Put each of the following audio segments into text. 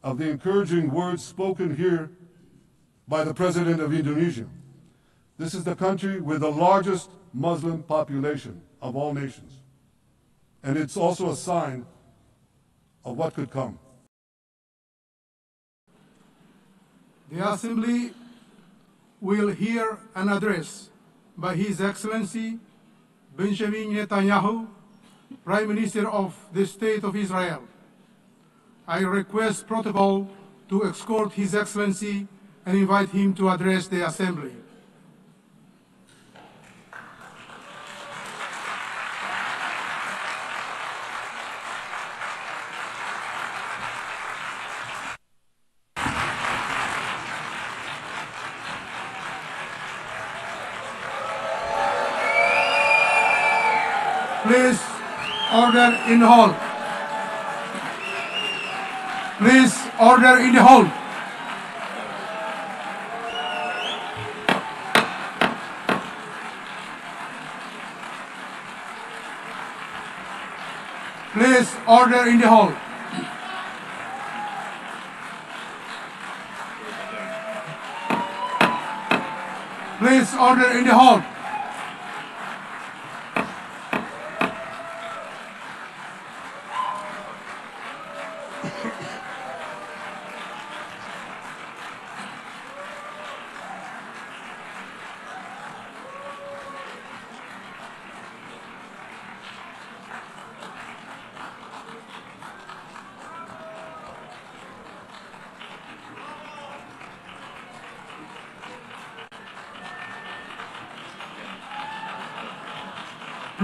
of the encouraging words spoken here by the President of Indonesia. This is the country with the largest Muslim population of all nations. And it's also a sign of what could come. The Assembly will hear an address by His Excellency Benjamin Netanyahu, Prime Minister of the State of Israel. I request protocol to escort His Excellency and invite him to address the Assembly. Please, order in the hall. Please, order in the hall. Please, order in the hall. Please, order in the hall.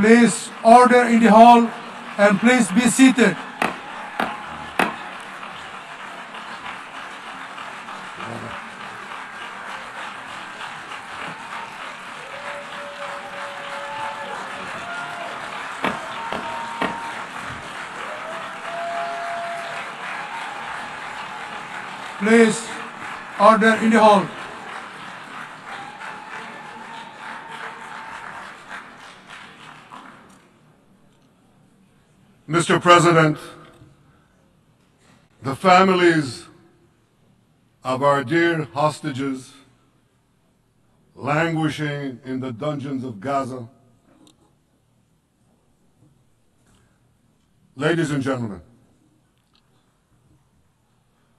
Please order in the hall and please be seated. Please order in the hall. Mr. President, the families of our dear hostages languishing in the dungeons of Gaza, ladies and gentlemen,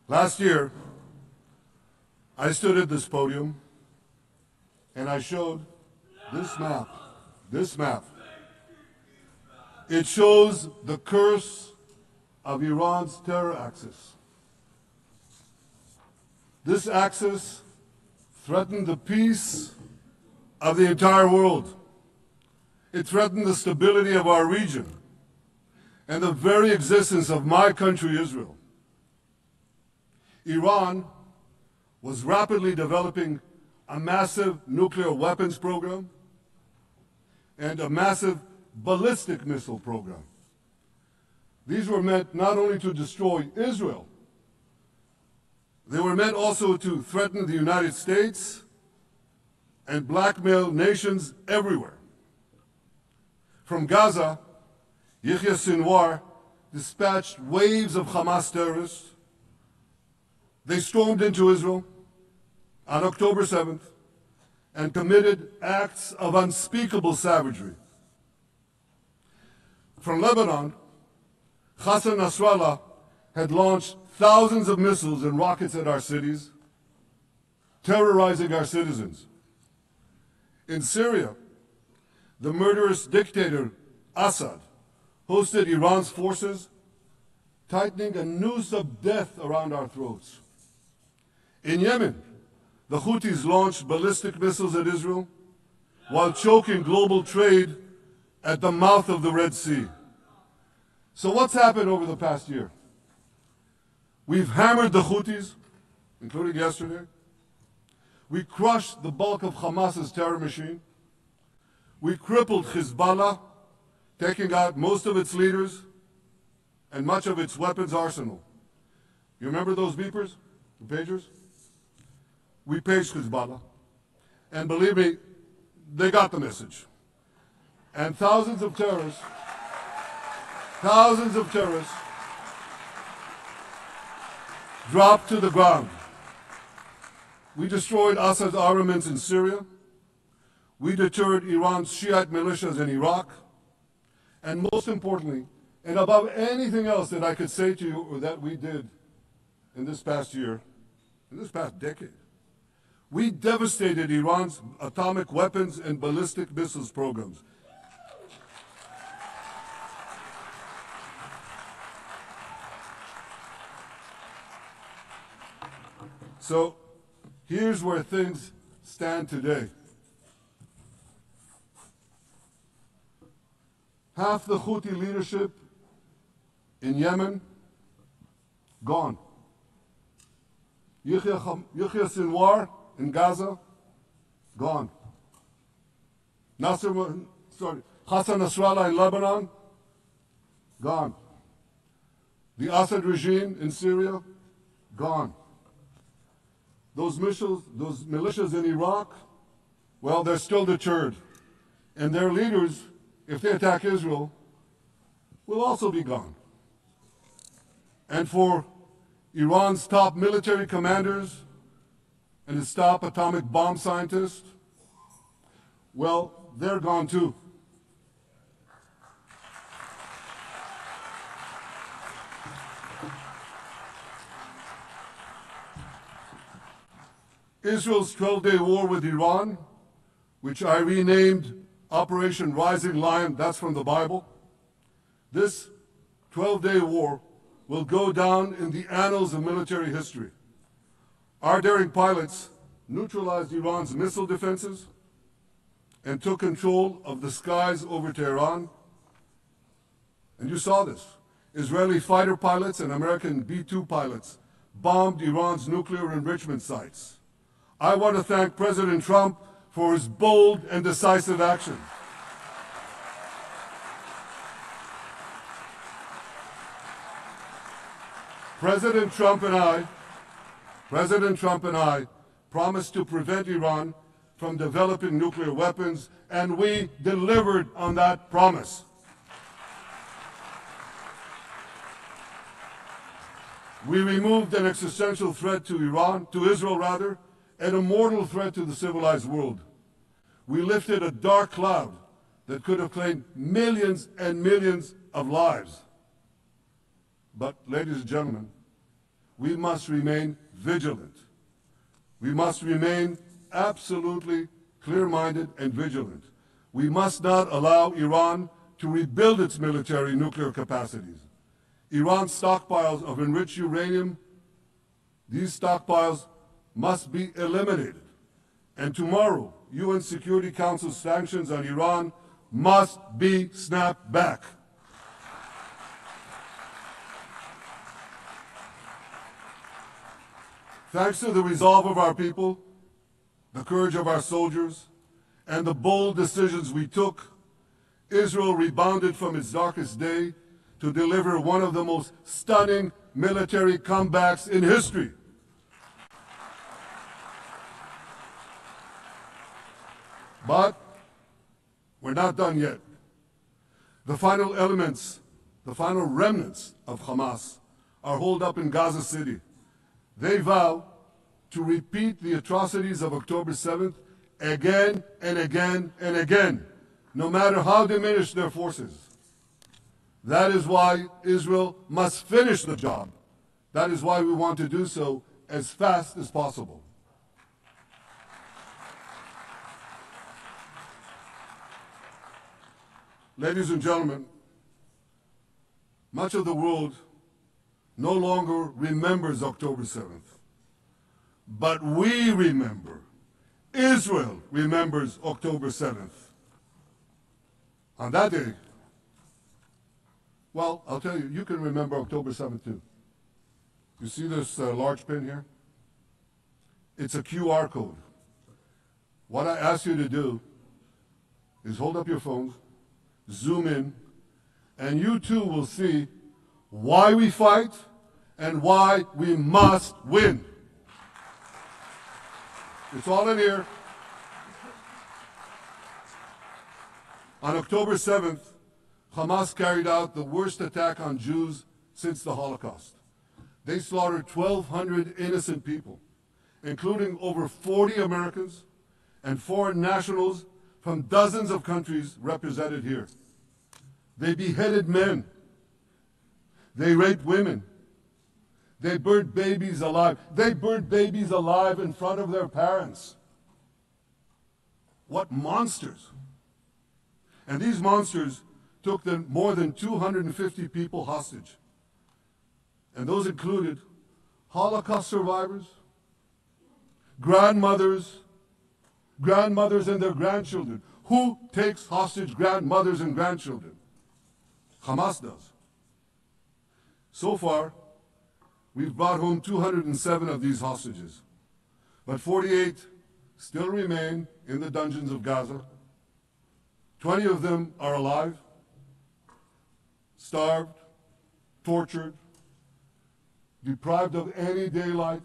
last year I stood at this podium and I showed this map. It shows the curse of Iran's terror axis. This axis threatened the peace of the entire world. It threatened the stability of our region and the very existence of my country, Israel. Iran was rapidly developing a massive nuclear weapons program and a massive ballistic missile program. These were meant not only to destroy Israel, they were meant also to threaten the United States and blackmail nations everywhere. From Gaza, Yahya Sinwar dispatched waves of Hamas terrorists. They stormed into Israel on October 7th and committed acts of unspeakable savagery. From Lebanon, Hassan Nasrallah had launched thousands of missiles and rockets at our cities, terrorizing our citizens. In Syria, the murderous dictator Assad hosted Iran's forces, tightening a noose of death around our throats. In Yemen, the Houthis launched ballistic missiles at Israel while choking global trade at the mouth of the Red Sea. So what's happened over the past year? We've hammered the Houthis, including yesterday. We crushed the bulk of Hamas's terror machine. We crippled Hezbollah, taking out most of its leaders and much of its weapons arsenal. You remember those beepers, the pagers? We paged Hezbollah. And believe me, they got the message. And thousands of terrorists dropped to the ground. We destroyed Assad's armaments in Syria. We deterred Iran's Shiite militias in Iraq. And most importantly, and above anything else that I could say to you or that we did in this past year, in this past decade, we devastated Iran's atomic weapons and ballistic missiles programs. So here's where things stand today. Half the Houthi leadership in Yemen, gone. Yahya Sinwar in Gaza, gone. Hassan Nasrallah in Lebanon, gone. The Assad regime in Syria, gone. Those militias in Iraq, well, they're still deterred. And their leaders, if they attack Israel, will also be gone. And for Iran's top military commanders and its top atomic bomb scientists, well, they're gone too. Israel's 12-day war with Iran, which I renamed Operation Rising Lion, that's from the Bible. This 12-day war will go down in the annals of military history. Our daring pilots neutralized Iran's missile defenses and took control of the skies over Tehran. And you saw this. Israeli fighter pilots and American B-2 pilots bombed Iran's nuclear enrichment sites. I want to thank President Trump for his bold and decisive action. President Trump and I promised to prevent Iran from developing nuclear weapons, and we delivered on that promise. We removed an existential threat to Israel, and a mortal threat to the civilized world. We lifted a dark cloud that could have claimed millions and millions of lives. But, ladies and gentlemen, we must remain vigilant. We must remain absolutely clear-minded and vigilant. We must not allow Iran to rebuild its military nuclear capacities. Iran's stockpiles of enriched uranium, these stockpiles must be eliminated. And tomorrow, UN Security Council sanctions on Iran must be snapped back. Thanks to the resolve of our people, the courage of our soldiers, and the bold decisions we took, Israel rebounded from its darkest day to deliver one of the most stunning military comebacks in history. But we're not done yet. The final elements, the final remnants of Hamas are holed up in Gaza City. They vow to repeat the atrocities of October 7th again and again and again, no matter how diminished their forces. That is why Israel must finish the job. That is why we want to do so as fast as possible. Ladies and gentlemen, much of the world no longer remembers October 7th, but we remember. Israel remembers October 7th. On that day, well, I'll tell you, you can remember October 7th too. You see this large pin here? It's a QR code. What I ask you to do is hold up your phones, zoom in, and you too will see why we fight and why we must win. It's all in here. On October 7th, Hamas carried out the worst attack on Jews since the Holocaust. They slaughtered 1,200 innocent people, including over 40 Americans and foreign nationals from dozens of countries represented here. They beheaded men. They raped women. They burned babies alive. They burned babies alive in front of their parents. What monsters! And these monsters took more than 250 people hostage. And those included Holocaust survivors, grandmothers and their grandchildren. Who takes hostage grandmothers and grandchildren? Hamas does. So far, we've brought home 207 of these hostages, but 48 still remain in the dungeons of Gaza. 20 of them are alive, starved, tortured, deprived of any daylight,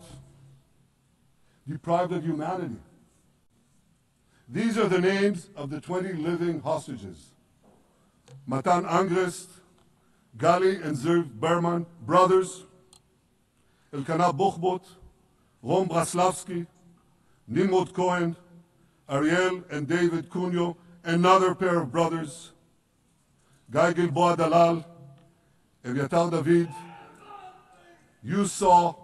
deprived of humanity. These are the names of the 20 living hostages. Matan Angrist, Gali and Zerv Berman, brothers, Elkanah Buchbot, Rom Braslavsky, Nimrod Cohen, Ariel and David Cunyo, another pair of brothers, Guy Gilboa Dalal, Eviatar David. You saw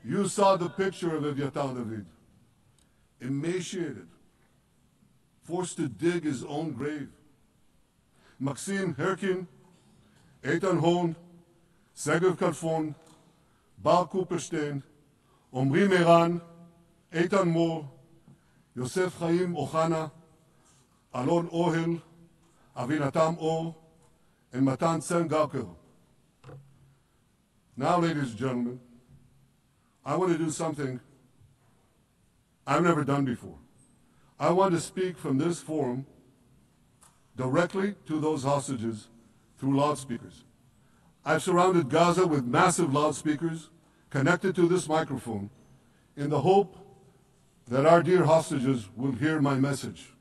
the picture of Eviatar David, emaciated, forced to dig his own grave. Maxim Herkin, Eitan Hon, Segev Kalfon, Bar Cooperstein, Omri Meran, Eitan Moore, Yosef Chaim Ochana, Alon Ohel, Avinatam Or, and Matan Sen-Garker. Now, ladies and gentlemen, I want to do something I've never done before. I want to speak from this forum directly to those hostages through loudspeakers. I've surrounded Gaza with massive loudspeakers connected to this microphone in the hope that our dear hostages will hear my message.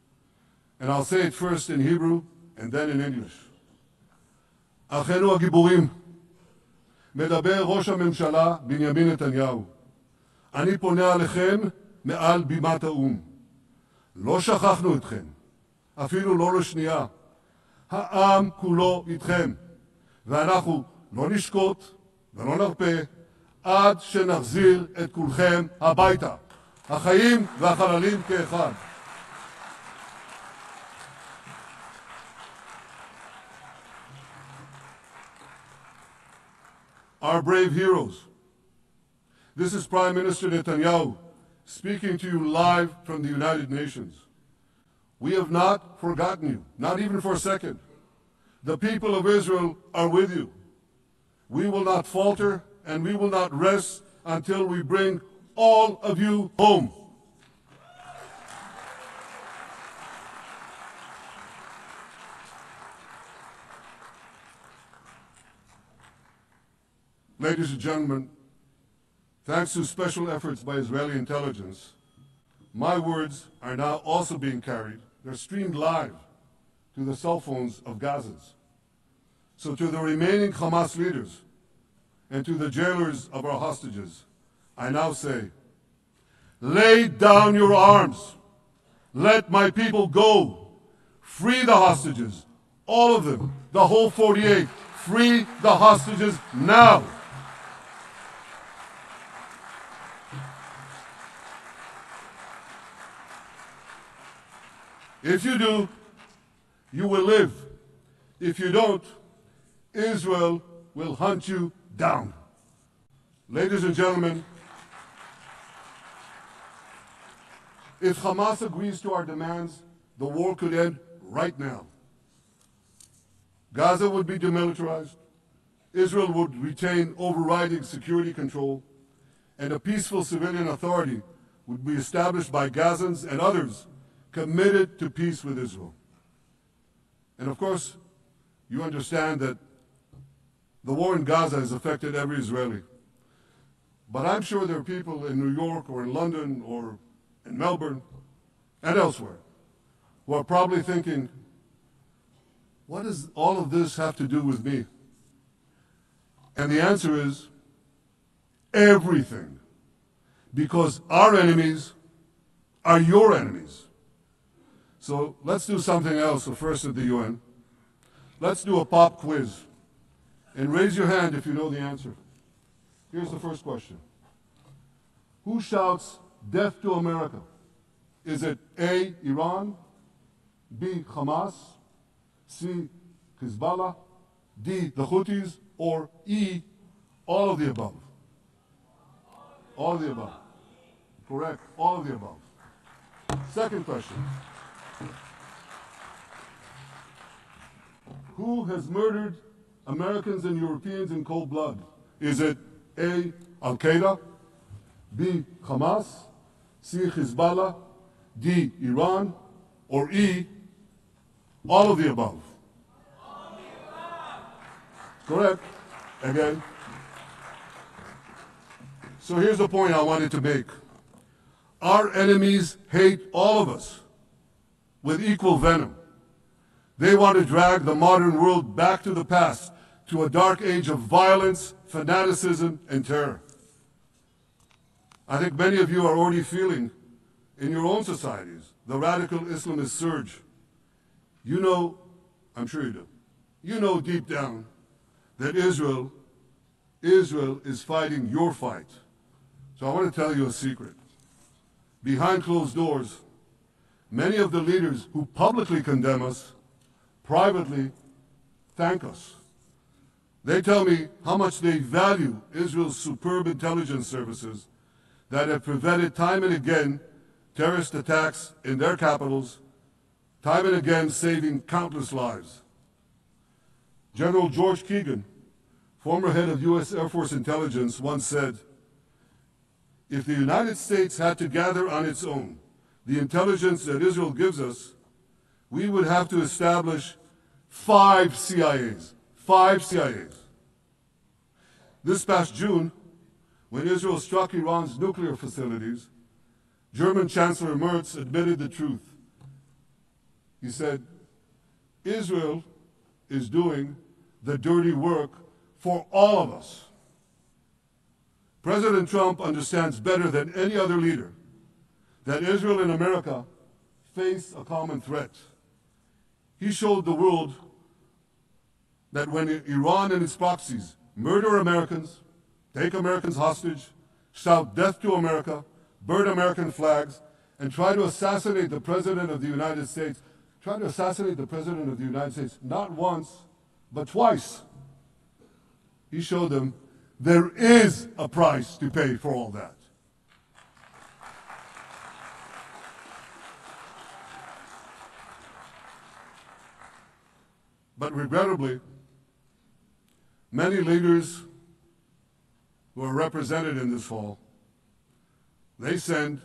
And I'll say it first in Hebrew and then in English. אחינו הגיבורים, מדבר ראש הממשלה בנימין נתניהו. אני פונה עליכם מעל בימת האו"ם. לא שכחנו אתכם, אפילו לא לשנייה. העם כולו איתכם, ואנחנו לא נשקוט ולא נרפה עד שנחזיר את כולכם הביתה. החיים והחללים כאחד. Our brave heroes. This is Prime Minister Netanyahu speaking to you live from the United Nations. We have not forgotten you, not even for a second. The people of Israel are with you. We will not falter and we will not rest until we bring all of you home. Ladies and gentlemen, thanks to special efforts by Israeli intelligence, my words are now also being carried. They're streamed live to the cell phones of Gazans. So to the remaining Hamas leaders and to the jailers of our hostages, I now say, lay down your arms. Let my people go. Free the hostages, all of them, the whole 48. Free the hostages now. If you do, you will live. If you don't, Israel will hunt you down. Ladies and gentlemen, if Hamas agrees to our demands, the war could end right now. Gaza would be demilitarized, Israel would retain overriding security control, and a peaceful civilian authority would be established by Gazans and others committed to peace with Israel. And of course, you understand that the war in Gaza has affected every Israeli. But I'm sure there are people in New York or in London or in Melbourne and elsewhere who are probably thinking, what does all of this have to do with me? And the answer is, everything, because our enemies are your enemies. So let's do something else, so first at the UN. Let's do a pop quiz. And raise your hand if you know the answer. Here's the first question. Who shouts death to America? Is it A, Iran, B, Hamas, C, Hezbollah, D, the Houthis, or E, all of the above? All of the above. Correct, all of the above. Second question. Who has murdered Americans and Europeans in cold blood? Is it A, Al-Qaeda, B, Hamas, C, Hezbollah, D, Iran, or E, all of the above? All of the above. Correct. Again. So here's the point I wanted to make. Our enemies hate all of us with equal venom. They want to drag the modern world back to the past, to a dark age of violence, fanaticism, and terror. I think many of you are already feeling in your own societies the radical Islamist surge. You know, I'm sure you do, you know deep down that Israel is fighting your fight. So I want to tell you a secret. Behind closed doors, many of the leaders who publicly condemn us privately thank us. They tell me how much they value Israel's superb intelligence services that have prevented time and again terrorist attacks in their capitals, time and again saving countless lives. General George Keegan, former head of U.S. Air Force Intelligence, once said, "If the United States had to gather on its own the intelligence that Israel gives us, we would have to establish 5 CIAs. 5 CIAs. This past June, when Israel struck Iran's nuclear facilities, German Chancellor Merz admitted the truth. He said, Israel is doing the dirty work for all of us. President Trump understands better than any other leader that Israel and America face a common threat. He showed the world that when Iran and its proxies murder Americans, take Americans hostage, shout death to America, burn American flags, and try to assassinate the President of the United States, not once, but twice. He showed them there is a price to pay for all that. But regrettably, many leaders who are represented in this hall, they send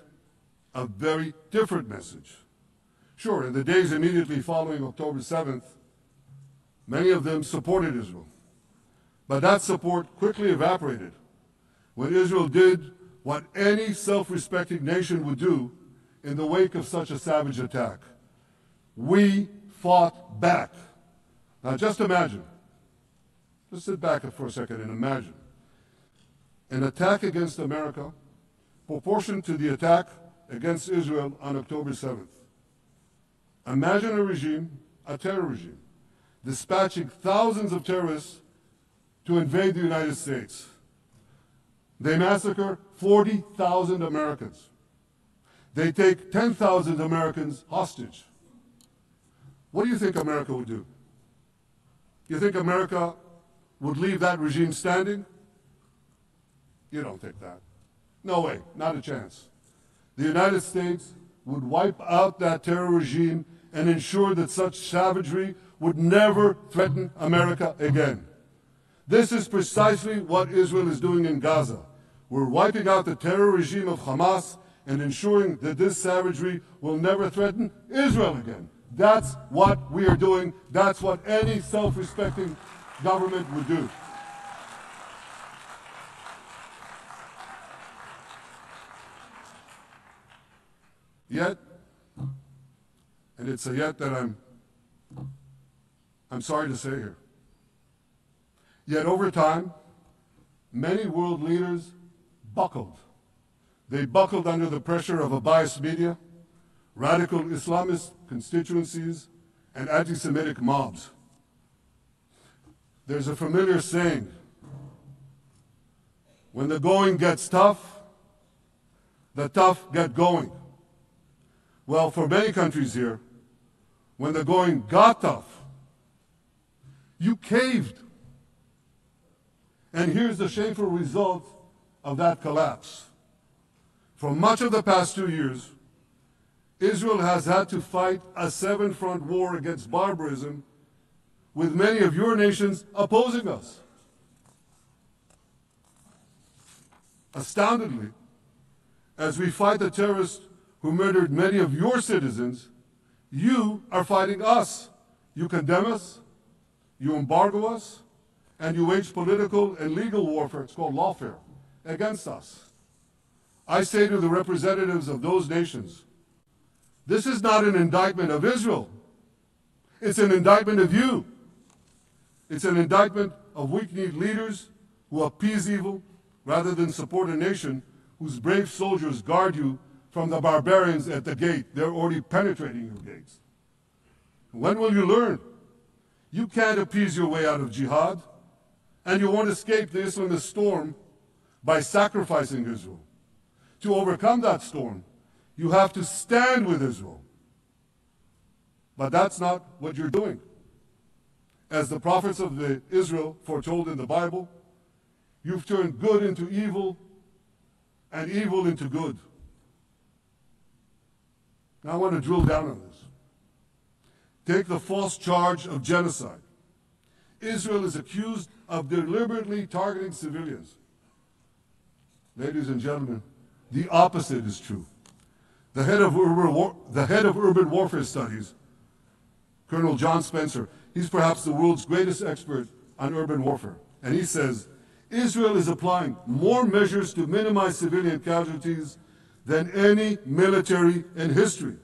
a very different message. Sure, in the days immediately following October 7th, many of them supported Israel. But that support quickly evaporated when Israel did what any self-respecting nation would do in the wake of such a savage attack. We fought back. Now just imagine, just sit back for a second and imagine an attack against America proportioned to the attack against Israel on October 7th. Imagine a regime, a terror regime, dispatching thousands of terrorists to invade the United States. They massacre 40,000 Americans. They take 10,000 Americans hostage. What do you think America would do? You think America would leave that regime standing? You don't think that. No way, not a chance. The United States would wipe out that terror regime and ensure that such savagery would never threaten America again. This is precisely what Israel is doing in Gaza. We're wiping out the terror regime of Hamas and ensuring that this savagery will never threaten Israel again. That's what we are doing. That's what any self-respecting government would do. Yet, and it's a yet that I'm sorry to say here, yet over time, many world leaders buckled. They buckled under the pressure of a biased media, radical Islamist constituencies, and anti-Semitic mobs. There's a familiar saying, when the going gets tough, the tough get going. Well, for many countries here, when the going got tough, you caved. And here's the shameful result of that collapse. For much of the past 2 years, Israel has had to fight a seven-front war against barbarism, with many of your nations opposing us. Astoundingly, as we fight the terrorists who murdered many of your citizens, you are fighting us. You condemn us, you embargo us, and you wage political and legal warfare, it's called lawfare, against us. I say to the representatives of those nations, this is not an indictment of Israel. It's an indictment of you. It's an indictment of weak-kneed leaders who appease evil rather than support a nation whose brave soldiers guard you from the barbarians at the gate. They're already penetrating your gates. When will you learn? You can't appease your way out of jihad, and you won't escape the Islamist storm by sacrificing Israel. To overcome that storm, you have to stand with Israel. But that's not what you're doing. As the prophets of Israel foretold in the Bible, you've turned good into evil and evil into good. Now I want to drill down on this. Take the false charge of genocide. Israel is accused of deliberately targeting civilians. Ladies and gentlemen, the opposite is true. The head of urban warfare studies, Colonel John Spencer, he's perhaps the world's greatest expert on urban warfare. And he says, Israel is applying more measures to minimize civilian casualties than any military in history.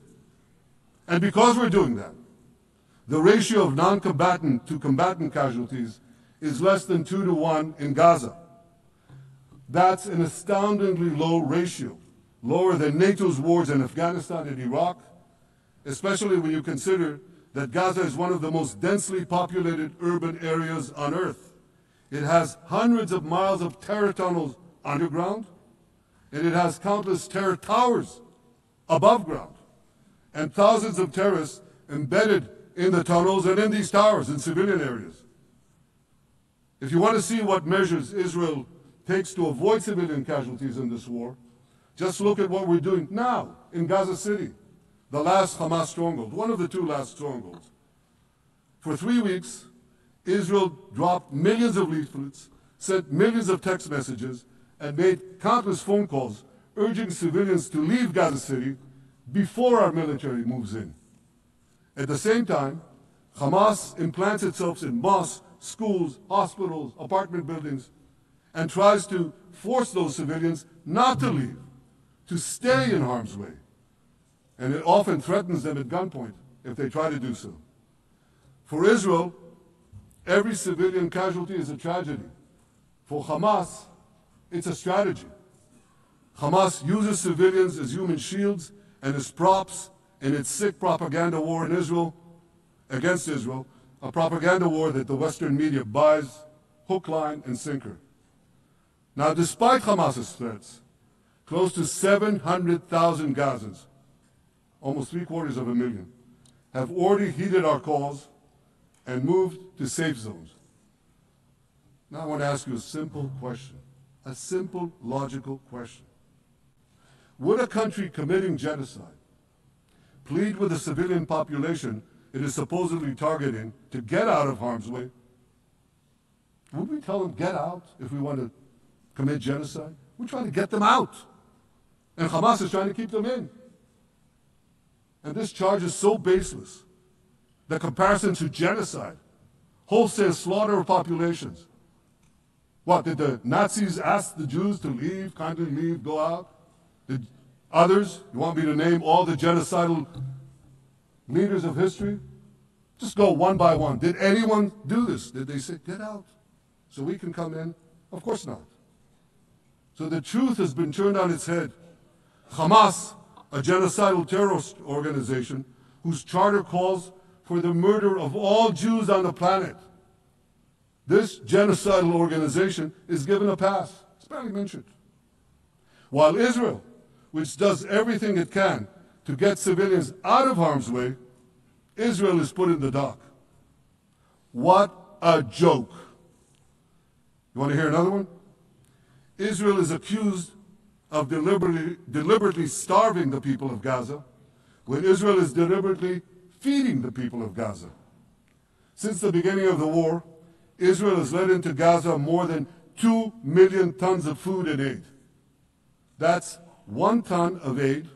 And because we're doing that, the ratio of non-combatant to combatant casualties is less than 2-to-1 in Gaza. That's an astoundingly low ratio, lower than NATO's wars in Afghanistan and Iraq, especially when you consider that Gaza is one of the most densely populated urban areas on Earth. It has hundreds of miles of terror tunnels underground, and it has countless terror towers above ground, and thousands of terrorists embedded in the tunnels and in these towers in civilian areas. If you want to see what measures Israel takes to avoid civilian casualties in this war, just look at what we're doing now in Gaza City, the last Hamas stronghold, one of the two last strongholds. For 3 weeks, Israel dropped millions of leaflets, sent millions of text messages, and made countless phone calls urging civilians to leave Gaza City before our military moves in. At the same time, Hamas implants itself in mosques, schools, hospitals, apartment buildings, and tries to force those civilians not to leave, to stay in harm's way. And it often threatens them at gunpoint if they try to do so. For Israel, every civilian casualty is a tragedy. For Hamas, it's a strategy. Hamas uses civilians as human shields and as props in its sick propaganda war in Israel, against Israel, a propaganda war that the Western media buys hook, line, and sinker. Now, despite Hamas's threats, close to 700,000 Gazans, almost 750,000, have already heeded our calls and moved to safe zones. Now I want to ask you a simple question, a simple, logical question. Would a country committing genocide plead with the civilian population it is supposedly targeting to get out of harm's way? Would we tell them, get out, if we want to commit genocide? We're trying to get them out. And Hamas is trying to keep them in. And this charge is so baseless. The comparison to genocide, wholesale slaughter of populations. What, did the Nazis ask the Jews to leave, kindly leave, go out? Did others, you want me to name all the genocidal leaders of history? Just go one by one. Did anyone do this? Did they say, get out so we can come in? Of course not. So the truth has been turned on its head. Hamas, a genocidal terrorist organization whose charter calls for the murder of all Jews on the planet. This genocidal organization is given a pass. It's barely mentioned. While Israel, which does everything it can to get civilians out of harm's way, Israel is put in the dock. What a joke. You want to hear another one? Israel is accused of deliberately starving the people of Gaza when Israel is deliberately feeding the people of Gaza. Since the beginning of the war, Israel has let into Gaza more than 2 million tons of food and aid. That's 1 ton of aid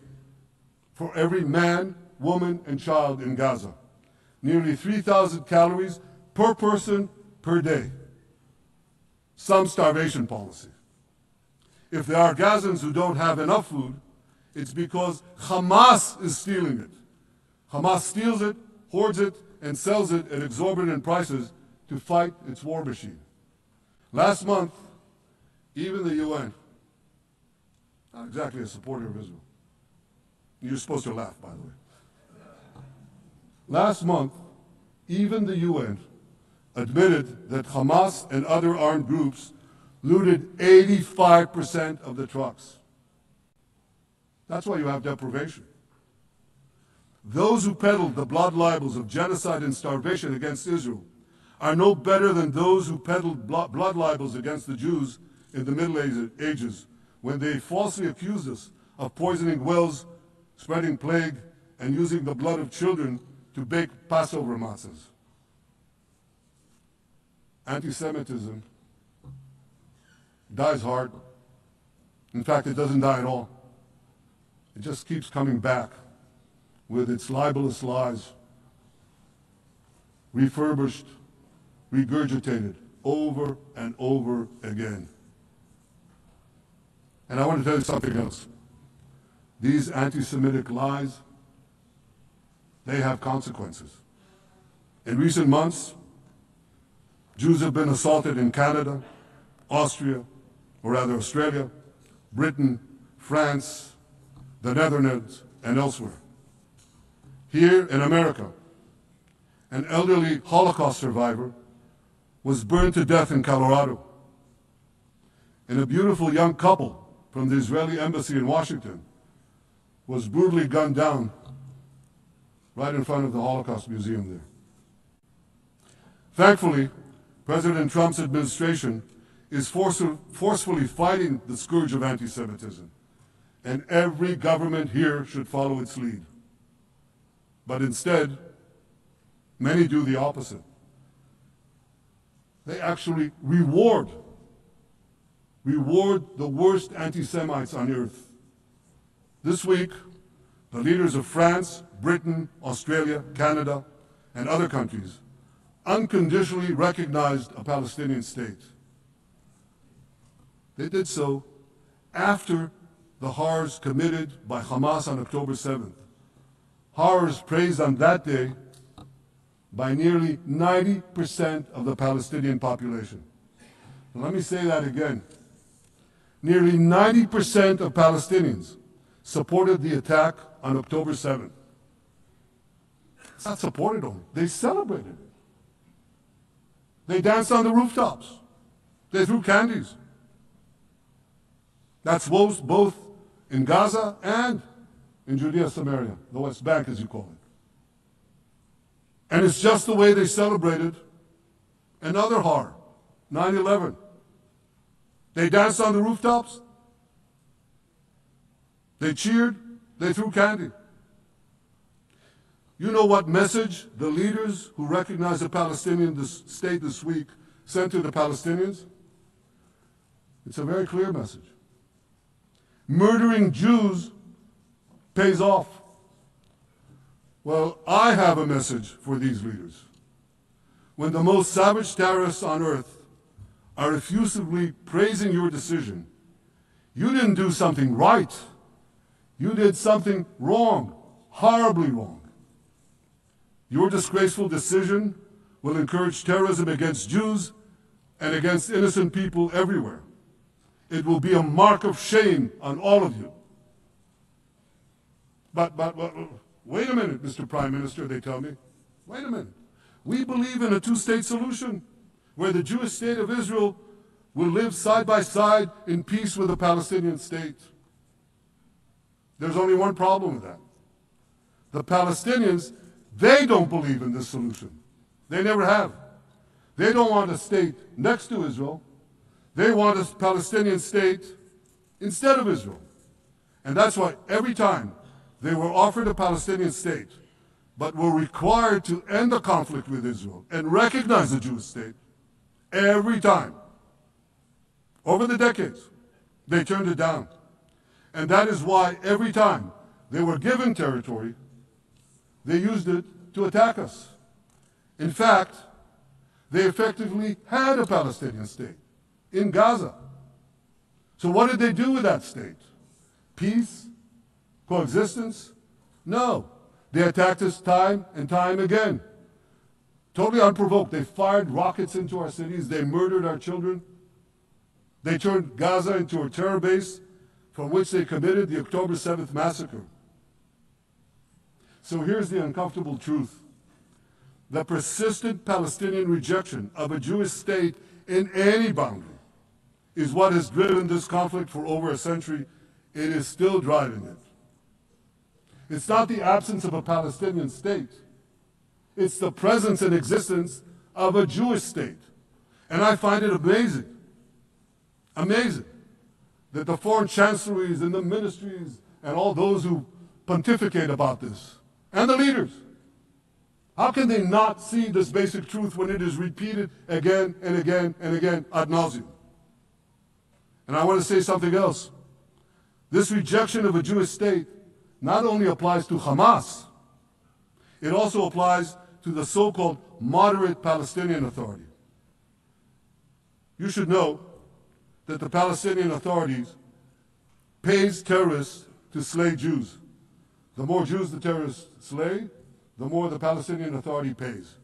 for every man, woman, and child in Gaza. Nearly 3,000 calories per person per day. Some starvation policy. If there are Gazans who don't have enough food, it's because Hamas is stealing it. Hamas steals it, hoards it, and sells it at exorbitant prices to fight its war machine. Last month, even the UN, not exactly a supporter of Israel. You're supposed to laugh, by the way. Last month, even the UN admitted that Hamas and other armed groups looted 85% of the trucks. That's why you have deprivation. Those who peddled the blood libels of genocide and starvation against Israel are no better than those who peddled blood libels against the Jews in the Middle Ages when they falsely accused us of poisoning wells, spreading plague, and using the blood of children to bake Passover matzahs. Anti-Semitism dies hard. In fact, it doesn't die at all. It just keeps coming back with its libelous lies, refurbished, regurgitated over and over again. And I want to tell you something else. These anti-Semitic lies, they have consequences. In recent months, Jews have been assaulted in Canada, Australia, Britain, France, the Netherlands, and elsewhere. Here in America, an elderly Holocaust survivor was burned to death in Colorado. And a beautiful young couple from the Israeli embassy in Washington was brutally gunned down right in front of the Holocaust Museum there. Thankfully, President Trump's administration is forcefully fighting the scourge of anti-Semitism, and every government here should follow its lead. But instead, many do the opposite. They actually reward the worst anti-Semites on earth. This week, the leaders of France, Britain, Australia, Canada, and other countries unconditionally recognized a Palestinian state. They did so after the horrors committed by Hamas on October 7th. Horrors praised on that day by nearly 90% of the Palestinian population. And let me say that again. Nearly 90% of Palestinians supported the attack on October 7th. It's not supported only, they celebrated it. They danced on the rooftops. They threw candies. That's both in Gaza and in Judea, Samaria, the West Bank as you call it. And it's just the way they celebrated another horror, 9/11. They danced on the rooftops. They cheered. They threw candy. You know what message the leaders who recognize the Palestinian state this week sent to the Palestinians? It's a very clear message. Murdering Jews pays off. Well, I have a message for these leaders. When the most savage terrorists on earth are effusively praising your decision, you didn't do something right. You did something wrong, horribly wrong. Your disgraceful decision will encourage terrorism against Jews and against innocent people everywhere. It will be a mark of shame on all of you. But wait a minute, Mr. Prime Minister, they tell me. Wait a minute. We believe in a two-state solution where the Jewish state of Israel will live side by side in peace with the Palestinian state. There's only one problem with that. The Palestinians, they don't believe in this solution. They never have. They don't want a state next to Israel. They want a Palestinian state instead of Israel. And that's why every time they were offered a Palestinian state, but were required to end the conflict with Israel and recognize the Jewish state, every time, over the decades, they turned it down. And that is why every time they were given territory, they used it to attack us. In fact, they effectively had a Palestinian state in Gaza. So what did they do with that state? Peace? Coexistence? No. They attacked us time and time again. Totally unprovoked. They fired rockets into our cities. They murdered our children. They turned Gaza into a terror base from which they committed the October 7th massacre. So here's the uncomfortable truth. The persistent Palestinian rejection of a Jewish state in any boundary is what has driven this conflict for over a century. It is still driving it. It's not the absence of a Palestinian state. It's the presence and existence of a Jewish state. And I find it amazing, that the foreign chancelleries and the ministries and all those who pontificate about this, and the leaders, how can they not see this basic truth when it is repeated again and again and again ad nauseum? And I want to say something else. This rejection of a Jewish state not only applies to Hamas, it also applies to the so-called moderate Palestinian Authority. You should know that the Palestinian authorities pays terrorists to slay Jews. The more Jews the terrorists slay, the more the Palestinian Authority pays.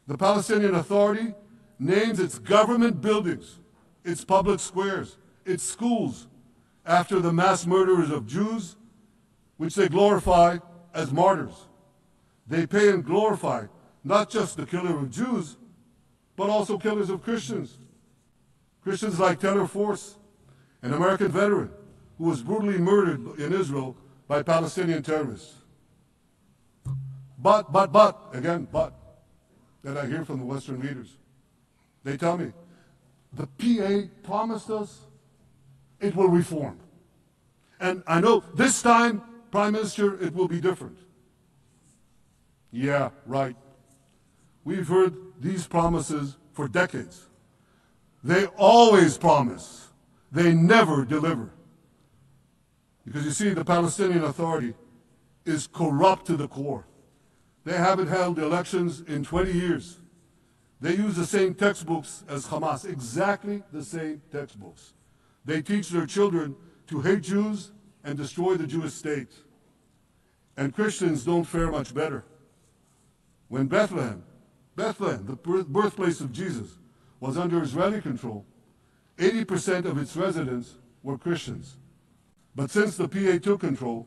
The Palestinian Authority names its government buildings, its public squares, its schools, after the mass murderers of Jews, which they glorify as martyrs. They pay and glorify not just the killer of Jews, but also killers of Christians. Christians like Taylor Force, an American veteran who was brutally murdered in Israel by Palestinian terrorists. But, that I hear from the Western leaders. They tell me, the PA promised us it will reform. And I know this time, Prime Minister, it will be different. Yeah, right. We've heard these promises for decades. They always promise. They never deliver. Because you see, the Palestinian Authority is corrupt to the core. They haven't held elections in 20 years. They use the same textbooks as Hamas, exactly the same textbooks. They teach their children to hate Jews and destroy the Jewish state. And Christians don't fare much better. When Bethlehem, the birthplace of Jesus, was under Israeli control, 80% of its residents were Christians. But since the PA took control,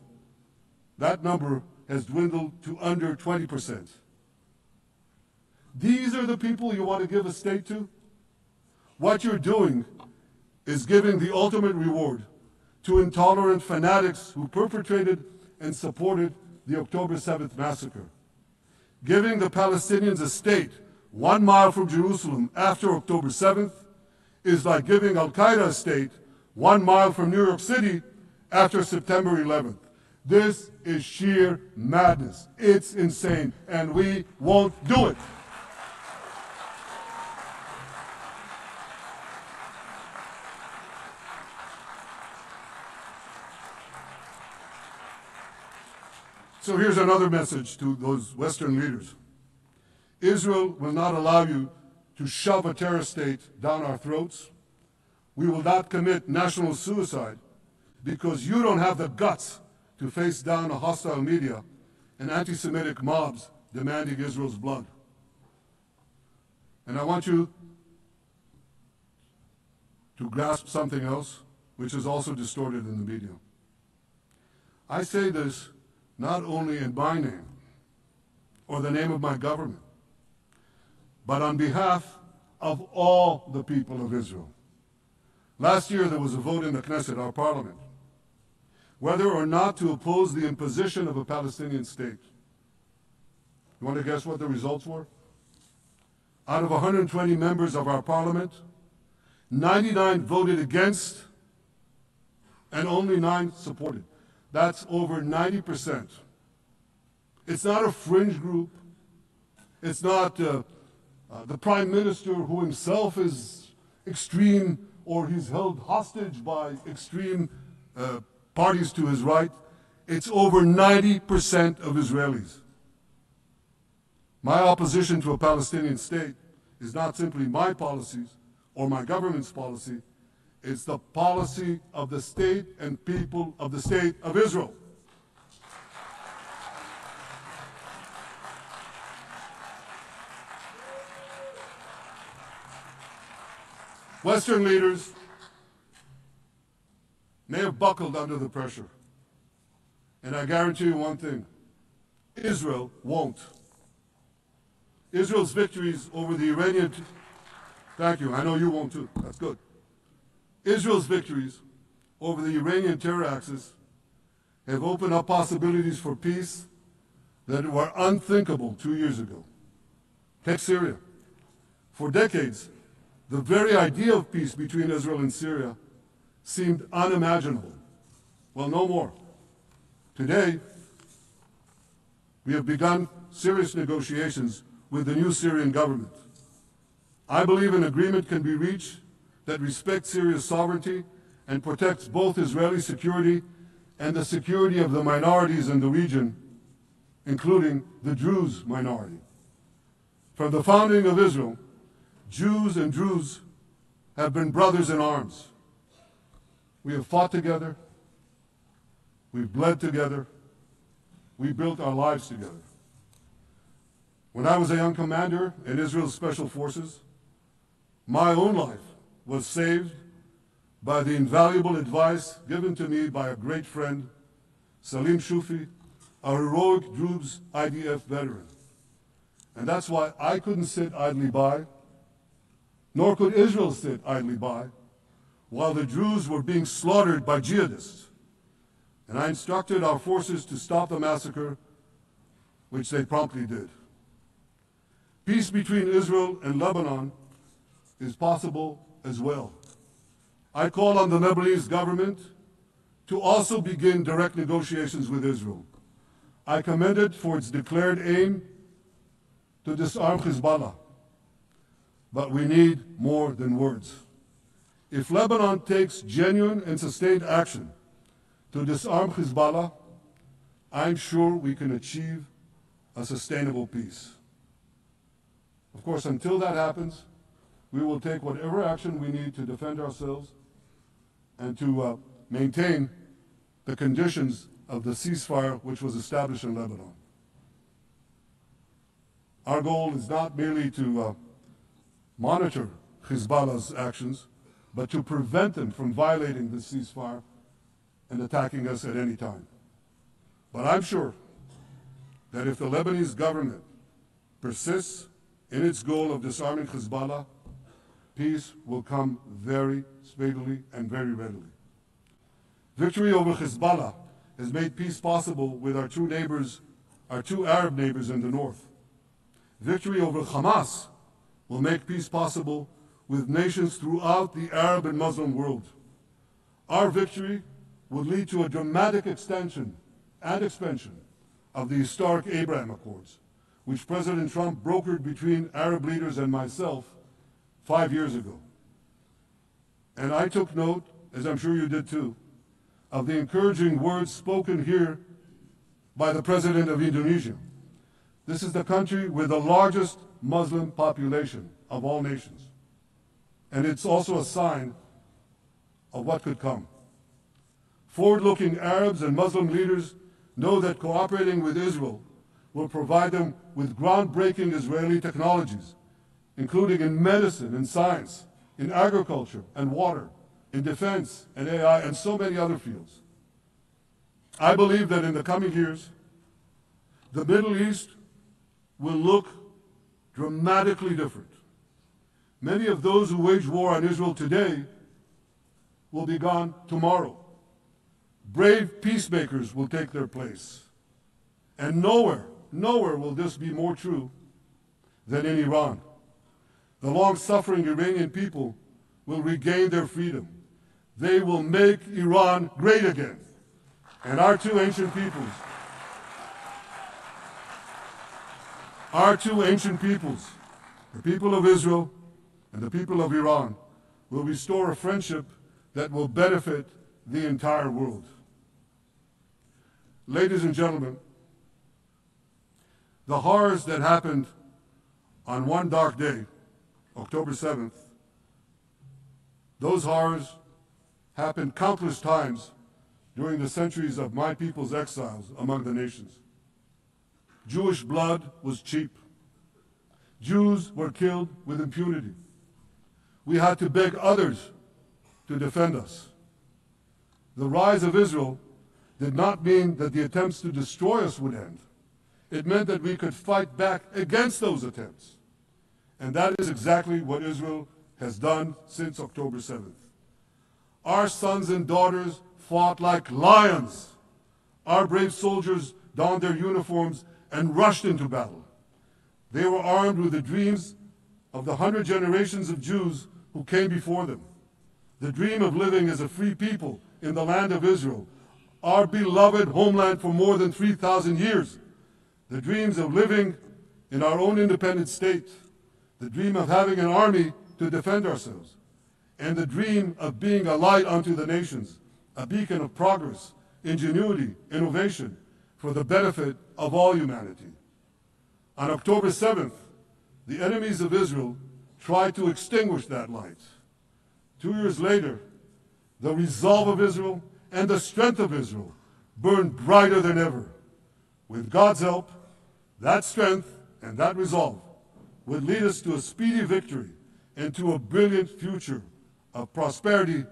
that number has dwindled to under 20%. These are the people you want to give a state to? What you're doing is giving the ultimate reward to intolerant fanatics who perpetrated and supported the October 7th massacre. Giving the Palestinians a state 1 mile from Jerusalem after October 7th is like giving Al-Qaeda a state 1 mile from New York City after September 11th. This is sheer madness. It's insane, and we won't do it. So here's another message to those Western leaders. Israel will not allow you to shove a terror state down our throats. We will not commit national suicide because you don't have the guts to face down a hostile media and anti-Semitic mobs demanding Israel's blood. And I want you to grasp something else, which is also distorted in the media. I say this not only in my name or the name of my government, but on behalf of all the people of Israel. Last year there was a vote in the Knesset, our parliament, whether or not to oppose the imposition of a Palestinian state. You want to guess what the results were? Out of 120 members of our parliament, 99 voted against and only 9 supported. That's over 90%. It's not a fringe group. It's not the prime minister who himself is extreme or he's held hostage by extreme parties to his right. It's over 90% of Israelis. My opposition to a Palestinian state is not simply my policies or my government's policy. It's the policy of the state and people of the state of Israel. Western leaders may have buckled under the pressure. And I guarantee you one thing, Israel won't. Israel's victories over the Iranian... Thank you, I know you won't too, that's good. Israel's victories over the Iranian terror axis have opened up possibilities for peace that were unthinkable 2 years ago. Take Syria. For decades, the very idea of peace between Israel and Syria seemed unimaginable. Well, no more. Today, we have begun serious negotiations with the new Syrian government. I believe an agreement can be reached that respects Syria's sovereignty and protects both Israeli security and the security of the minorities in the region, including the Druze minority. From the founding of Israel, Jews and Druze have been brothers in arms. We have fought together, we've bled together, we built our lives together. When I was a young commander in Israel's Special Forces, my own life was saved by the invaluable advice given to me by a great friend, Salim Shufi, a heroic Druze IDF veteran. And that's why I couldn't sit idly by, nor could Israel sit idly by, while the Druze were being slaughtered by jihadists. And I instructed our forces to stop the massacre, which they promptly did. Peace between Israel and Lebanon is possible as well. I call on the Lebanese government to also begin direct negotiations with Israel. I commend it for its declared aim to disarm Hezbollah. But we need more than words. If Lebanon takes genuine and sustained action to disarm Hezbollah, I'm sure we can achieve a sustainable peace. Of course, until that happens, we will take whatever action we need to defend ourselves and to maintain the conditions of the ceasefire which was established in Lebanon. Our goal is not merely to monitor Hezbollah's actions, but to prevent them from violating the ceasefire and attacking us at any time. But I'm sure that if the Lebanese government persists in its goal of disarming Hezbollah, peace will come very speedily and very readily. Victory over Hezbollah has made peace possible with our two Arab neighbors in the north. Victory over Hamas will make peace possible with nations throughout the Arab and Muslim world. Our victory would lead to a dramatic extension and expansion of the historic Abraham Accords, which President Trump brokered between Arab leaders and myself 5 years ago. And I took note, as I'm sure you did too, of the encouraging words spoken here by the President of Indonesia. This is the country with the largest Muslim population of all nations. And it's also a sign of what could come. Forward-looking Arabs and Muslim leaders know that cooperating with Israel will provide them with groundbreaking Israeli technologies, including in medicine and science, in agriculture and water, in defense and AI, and so many other fields. I believe that in the coming years, the Middle East will look dramatically different. Many of those who wage war on Israel today will be gone tomorrow. Brave peacemakers will take their place. And nowhere will this be more true than in Iran. The long-suffering Iranian people will regain their freedom. They will make Iran great again. And our two ancient peoples, the people of Israel and the people of Iran, will restore a friendship that will benefit the entire world. Ladies and gentlemen, the horrors that happened on one dark day, October 7th, those horrors happened countless times during the centuries of my people's exiles among the nations. Jewish blood was cheap. Jews were killed with impunity. We had to beg others to defend us. The rise of Israel did not mean that the attempts to destroy us would end. It meant that we could fight back against those attempts. And that is exactly what Israel has done since October 7th. Our sons and daughters fought like lions. Our brave soldiers donned their uniforms and rushed into battle. They were armed with the dreams of the 100 generations of Jews who came before them. The dream of living as a free people in the land of Israel, our beloved homeland for more than 3,000 years. The dreams of living in our own independent state. The dream of having an army to defend ourselves. And the dream of being a light unto the nations, a beacon of progress, ingenuity, innovation, for the benefit of all humanity. On October 7th, the enemies of Israel tried to extinguish that light. 2 years later, the resolve of Israel and the strength of Israel burned brighter than ever. With God's help, that strength and that resolve would lead us to a speedy victory and to a brilliant future of prosperity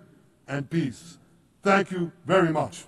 and peace. Thank you very much.